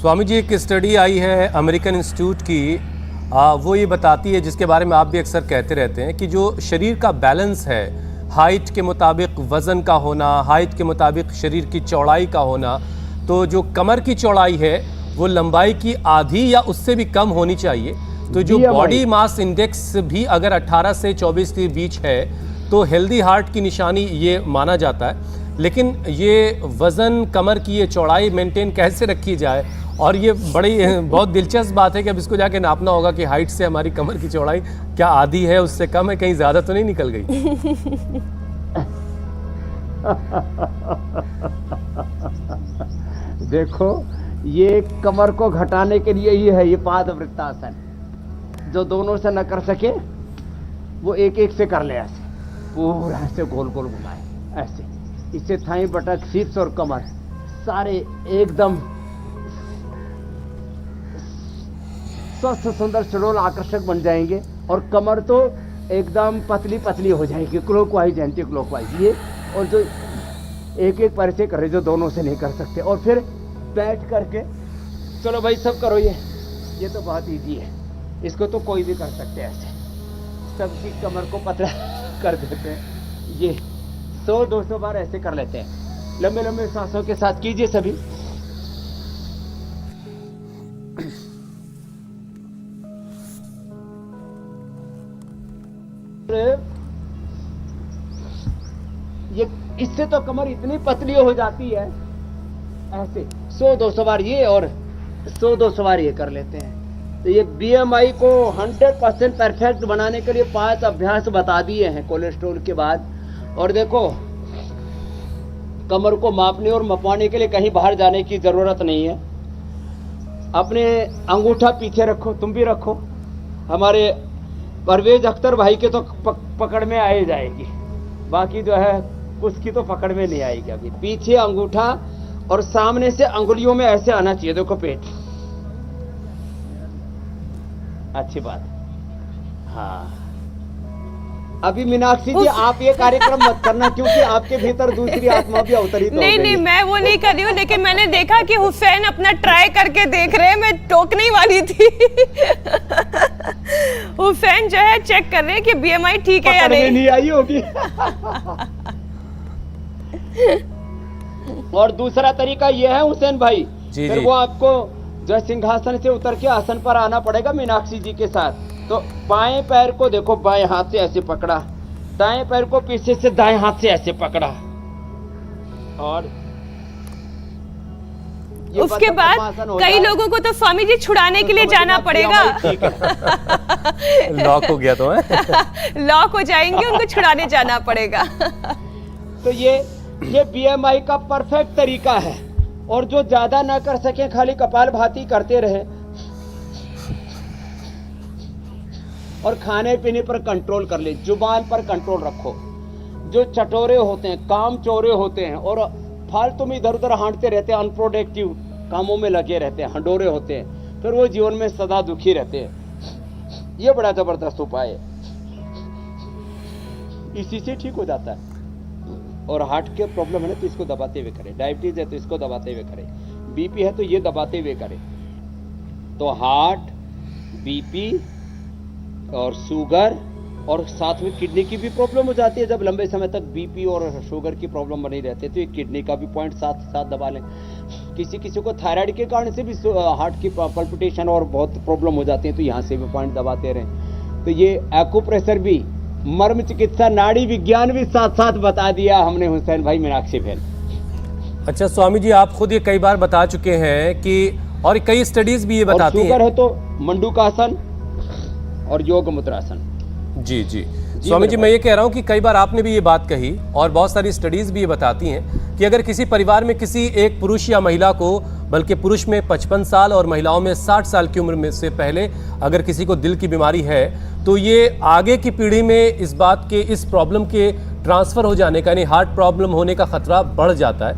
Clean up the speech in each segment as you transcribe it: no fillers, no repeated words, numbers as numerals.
स्वामी जी, एक स्टडी आई है American institute की, वो ये बताती है, जिसके बारे में आप भी अक्सर कहते रहते हैं, कि जो शरीर का बैलेंस है, हाइट के मुताबिक वज़न का होना, हाइट के मुताबिक शरीर की चौड़ाई का होना, तो जो कमर की चौड़ाई है वो लंबाई की आधी या उससे भी कम होनी चाहिए। तो जो बॉडी मास इंडेक्स भी अगर 18 से 24 के बीच है तो हेल्दी हार्ट की निशानी ये माना जाता है। लेकिन ये वज़न, कमर की ये चौड़ाई मेंटेन कैसे रखी जाए? और ये बड़ी बहुत दिलचस्प बात है कि अब इसको जाके नापना होगा कि हाइट से हमारी कमर की चौड़ाई क्या आधी है, उससे कम है, कहीं ज़्यादा तो नहीं निकल गई। देखो, ये कमर को घटाने के लिए ही है ये पादवृत्तासन। जो दोनों से न कर सके वो एक एक से कर ले, ऐसे पूरा ऐसे गोल गोल घुमाए ऐसे। इससे थाई, बटक, शीर्ष और कमर सारे एकदम स्वस्थ, सुंदर, सुडौल, आकर्षक बन जाएंगे। और कमर तो एकदम पतली पतली हो जाएगी, क्लॉकवाइज, एंटी क्लॉकवाइज। ये और जो एक एक पैर से करे, जो दोनों से नहीं कर सकते। और फिर बैठ करके, चलो भाई सब करो, ये तो बहुत इजी है, इसको तो कोई भी कर सकते हैं। ऐसे सबकी कमर को पतला कर देते हैं। ये 100-200 बार ऐसे कर लेते हैं, लंबे लंबे सांसों के साथ कीजिए सभी। ये इससे तो कमर इतनी पतली हो जाती है, ऐसे 100-200 बार ये और 100-200 बार ये कर लेते हैं। तो ये बीएमआई को 100% परफेक्ट बनाने के लिए 5 अभ्यास बता दिए हैं कोलेस्ट्रॉल के बाद। और देखो, कमर को मापने और मपवाने के लिए कहीं बाहर जाने की जरूरत नहीं है। अपने अंगूठा पीछे रखो, तुम भी रखो। हमारे परवेज अख्तर भाई के तो पकड़ में आ ही जाएगी, बाकी जो है उसकी तो पकड़ में नहीं आएगी। अभी पीछे अंगूठा और सामने से अंगुलियों में ऐसे आना चाहिए। देखो पेट, अच्छी बात। हाँ, अभी मीनाक्षी जी आप ये कार्यक्रम मत करना, क्योंकि आपके भीतर दूसरी आत्मा भी अवतरित हो गई। नहीं, मैं वो नहीं कर रही हूँ, लेकिन मैंने देखा कि हुसैन अपना ट्राई करके देख रहे हैं, मैं टोकने ही वाली थी। हुसैन जो है चेक कर रहे हैं कि बीएमआई ठीक है या नहीं आई होगी। और दूसरा तरीका ये है हुसैन भाई, फिर वो आपको जो सिंहासन से उतर के आसन पर आना पड़ेगा मीनाक्षी जी के साथ। तो बाएं पैर को देखो, बाएं हाथ से ऐसे पकड़ा, दाएं पैर को पीछे से दाएं हाथ से ऐसे पकड़ा, और उसके बाद कई लोगों को तो स्वामी जी छुड़ाने के लिए जाना पड़ेगा। लॉक हो गया तो है। लॉक हो जाएंगे, उनको छुड़ाने जाना पड़ेगा। तो ये बीएमआई का परफेक्ट तरीका है। और जो ज्यादा ना कर सके, खाली कपालभाति करते रहे और खाने पीने पर कंट्रोल कर ले, जुबान पर कंट्रोल रखो। जो चटोरे होते हैं, काम चोरे होते हैं और फालतू में इधर उधर हांटते रहते हैं, अनप्रोडक्टिव कामों में लगे रहते हैं, हंडोरे होते हैं, फिर वो जीवन में सदा दुखी रहते हैं। ये बड़ा जबरदस्त उपाय है, इसी से ठीक हो जाता है। और हार्ट के प्रॉब्लम है ना, तो इसको दबाते हुए करें। डायबिटीज है तो इसको दबाते हुए करें। बीपी है तो ये दबाते हुए करें। तो हार्ट, बीपी और शुगर, और साथ में किडनी की भी प्रॉब्लम हो जाती है। जब लंबे समय तक बीपी और शुगर की प्रॉब्लम बनी रहती है तो ये किडनी का भी पॉइंट साथ दबा लें। किसी को थायराइड के कारण से भी हार्ट की पल्पिटेशन और बहुत प्रॉब्लम हो जाती है, तो यहाँ से भी पॉइंट दबाते रहें। तो ये एक्यूप्रेशर भी, मर्म चिकित्सा, नाड़ी विज्ञान भी साथ साथ बता दिया हमने हुसैन भाई, मीनाक्षी बहन। अच्छा स्वामी जी, आप खुद ये कई बार बता चुके हैं कि, और कई स्टडीज भी ये बताती हैं, शुगर है तो मंडूकासन और योग मुद्रासन। जी स्वामी जी, मैं ये कह रहा हूँ कि कई बार आपने भी ये बात कही और बहुत सारी स्टडीज भी ये बताती हैं कि अगर किसी परिवार में किसी एक पुरुष या महिला को, बल्कि पुरुष में 55 साल और महिलाओं में 60 साल की उम्र में से पहले अगर किसी को दिल की बीमारी है, तो ये आगे की पीढ़ी में इस प्रॉब्लम के ट्रांसफ़र हो जाने का, यानी हार्ट प्रॉब्लम होने का खतरा बढ़ जाता है।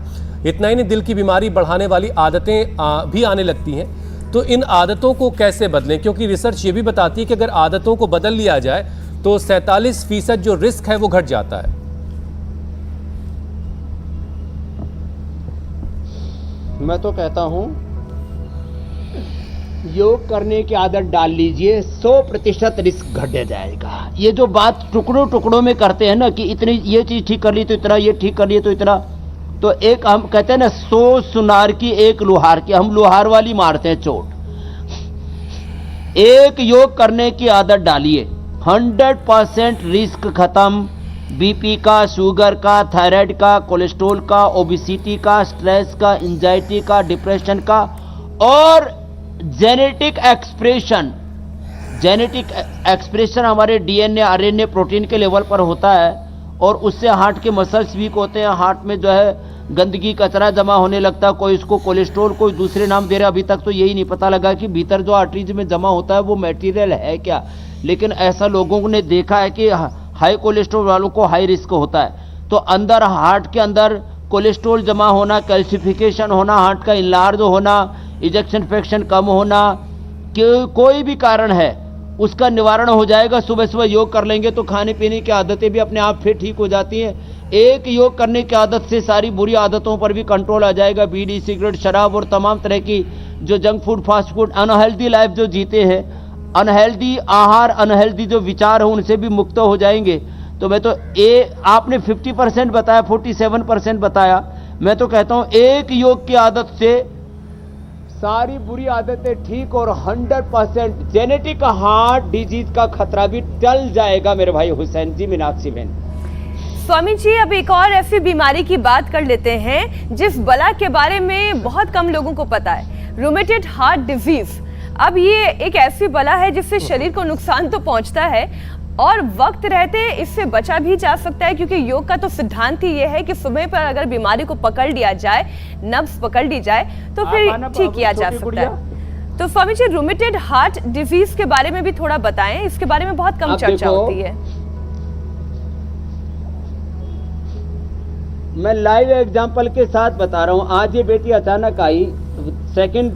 इतना ही नहीं, दिल की बीमारी बढ़ाने वाली आदतें भी आने लगती हैं। तो इन आदतों को कैसे बदलें? क्योंकि रिसर्च ये भी बताती है कि अगर आदतों को बदल लिया जाए तो 47% जो रिस्क है वो घट जाता है। मैं तो कहता हूं योग करने की आदत डाल लीजिए, 100% रिस्क घट जाएगा। ये जो बात टुकड़ों टुकड़ों में करते हैं ना कि इतनी ये चीज ठीक कर ली तो इतना, ये ठीक कर लिए तो इतना, तो एक हम कहते हैं ना 100 सुनार की एक लोहार की, हम लोहार वाली मारते हैं चोट। एक योग करने की आदत डालिए, 100% रिस्क खत्म। बीपी का, शुगर का, थायराइड का, कोलेस्ट्रॉल का, ओबिसिटी का, स्ट्रेस का, एंजाइटी का, डिप्रेशन का, और जेनेटिक एक्सप्रेशन हमारे डीएनए, आरएनए, प्रोटीन के लेवल पर होता है और उससे हार्ट के मसल्स वीक होते हैं, हार्ट में जो है गंदगी कचरा जमा होने लगता है। कोई इसको कोलेस्ट्रॉल, कोई दूसरे नाम दे रहा है। अभी तक तो यही नहीं पता लगा कि भीतर जो आर्टरीज में जमा होता है वो मटेरियल है क्या, लेकिन ऐसा लोगों ने देखा है कि हाई कोलेस्ट्रॉल वालों को हाई रिस्क होता है। तो अंदर हार्ट के अंदर कोलेस्ट्रॉल जमा होना, कैल्सिफिकेशन होना, हार्ट का इनलार्ज होना, इजेक्शन फ्रैक्शन कम होना, कोई भी कारण है उसका निवारण हो जाएगा। सुबह सुबह योग कर लेंगे तो खाने पीने की आदतें भी अपने आप फिर ठीक हो जाती हैं। एक योग करने की आदत से सारी बुरी आदतों पर भी कंट्रोल आ जाएगा। बीड़ी, सिगरेट, शराब और तमाम तरह की जो junk food, fast food, unhealthy life जो जीते हैं, अनहेल्दी आहार, अनहेल्दी जो विचार हो, उनसे भी मुक्त हो जाएंगे। तो मैं तो आपने 50% बताया, 47% बताया, मैं तो कहता हूं एक योग की आदत से सारी बुरी आदतें ठीक और 100% जेनेटिक हार्ट डिजीज का खतरा भी टल जाएगा मेरे भाई हुसैन जी, मीनाक्षी बहन। स्वामी जी, अब एक और ऐसी बीमारी की बात कर लेते हैं जिस बला के बारे में बहुत कम लोगों को पता है, रूमेटेड हार्ट डिजीज। अब ये एक ऐसी बला है जिससे शरीर को नुकसान तो पहुंचता है और वक्त रहते इससे बचा भी जा सकता है, क्योंकि योग का तो सिद्धांत ही ये है कि समय पर अगर बीमारी को पकड़ लिया जाए, नब्ज पकड़ ली जाए तो फिर ठीक किया जा सकता है। तो Swami ji, rheumatoid heart disease के बारे में भी थोड़ा बताएं, इसके बारे में बहुत कम चर्चा होती है। मैं लाइव एग्जांपल के साथ बता रहा हूं। आज ये बेटी अचानक आई, सेकंड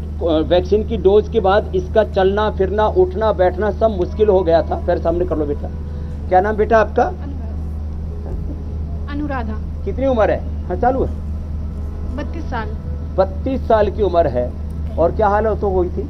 वैक्सीन की डोज के बाद इसका चलना फिरना, उठना बैठना सब मुश्किल हो गया था। फिर सामने कर लो बेटा। क्या नाम बेटा आपका? अनुराधा। कितनी उम्र है? हाँ चालू है। 32 साल। 32 साल की उम्र है। और क्या हाल तो हुई थी?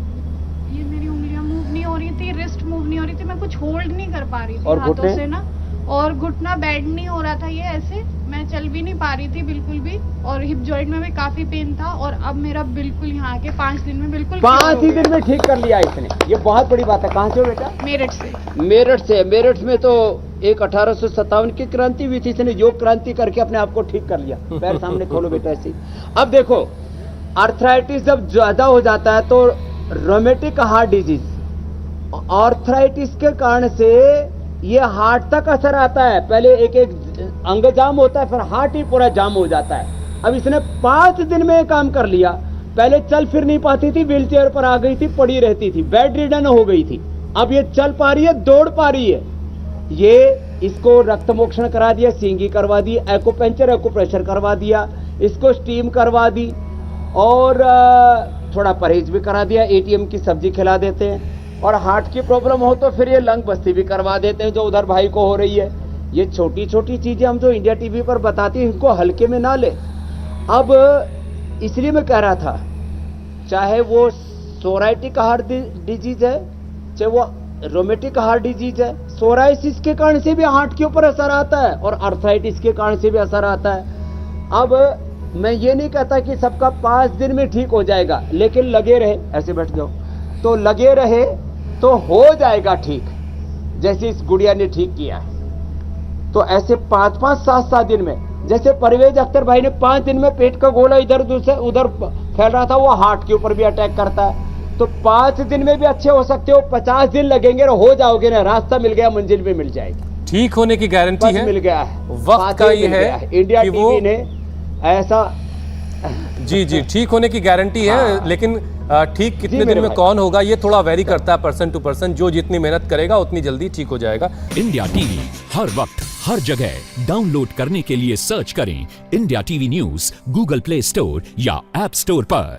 ये मेरी उंगलियां मूव नहीं हो रही थी, रिस्ट मूव नहीं हो रही थी, मैं कुछ होल्ड नहीं कर पा रही थी और हाथों से ना, और घुटना बेंड नहीं हो रहा था, ये ऐसे मैं चल भी नहीं पा रही थी बिल्कुल भी, और हिप जॉइंट में भी काफी पेन था। और अब मेरा बिल्कुल यहाँ के 5 दिन में बिल्कुल 5 ही दिन में ठीक कर लिया इसने, ये बहुत बड़ी बात है। कहाँ से हो बेटा? मेरठ से। मेरठ से। मेरठ में तो एक 1857 की क्रांति हुई थी, इसने योग क्रांति करके अपने आप को ठीक कर लिया। पैर सामने खोलो बेटा ऐसे। अब देखो, आर्थराइटिस जब ज्यादा हो जाता है तो रोमेटिक हार्ट डिजीज, आर्थराइटिस के कारण से ये हार्ट तक असर आता है। पहले एक एक अंग जाम होता है, फिर हार्ट ही पूरा जाम हो जाता है। अब इसने 5 दिन में काम कर लिया। पहले चल फिर नहीं पाती थी, व्हील चेयर पर आ गई थी, पड़ी रहती थी, बेड रिडन हो गई थी। अब ये चल पा रही है, दौड़ पा रही है। ये इसको रक्त मोक्षण करा दिया, सींगी करवा दी, एक्यूपंक्चर एक्यूप्रेशर करवा दिया, इसको स्टीम करवा दी, और थोड़ा परहेज भी करा दिया। एटीएम की सब्जी खिला देते हैं। और हार्ट की प्रॉब्लम हो तो फिर ये लंग बस्ती भी करवा देते हैं, जो उधर भाई को हो रही है। ये छोटी छोटी चीजें हम जो इंडिया टीवी पर बताते हैं, इनको हल्के में ना ले। अब इसलिए मैं कह रहा था, चाहे वो सोराइटिक हार्ट डिजीज है, चाहे वो रोमेटिक हार्ट डिजीज है, सोराइसिस के कारण से भी हार्ट के ऊपर असर आता है और आर्थराइटिस के कारण से भी असर आता है। अब मैं ये नहीं कहता कि सबका 5 दिन में ठीक हो जाएगा, लेकिन लगे रहे, ऐसे बैठ जाओ, तो लगे रहे तो हो जाएगा ठीक, जैसे इस गुड़िया ने ठीक किया है। तो ऐसे 5-5, 7-7 दिन में, जैसे परवेज अख्तर भाई ने 5 दिन में पेट का गोला इधर उधर फैल रहा था, वो हार्ट के ऊपर भी अटैक करता है। तो 5 दिन में भी अच्छे हो सकते हो, 50 दिन लगेंगे और हो जाओगे ना। रास्ता मिल गया, मंजिल भी मिल जाएगी। ठीक होने की गारंटी है, मिल गया है, वक्त का ये है इंडिया कि टीवी ने ऐसा जी ठीक होने की गारंटी है। लेकिन ठीक कितने दिन में कौन होगा ये थोड़ा वेरी करता है पर्सन टू पर्सन। जो जितनी मेहनत करेगा उतनी जल्दी ठीक हो जाएगा। इंडिया टीवी हर वक्त हर जगह डाउनलोड करने के लिए सर्च करें India TV news Google play store या ऐप स्टोर पर।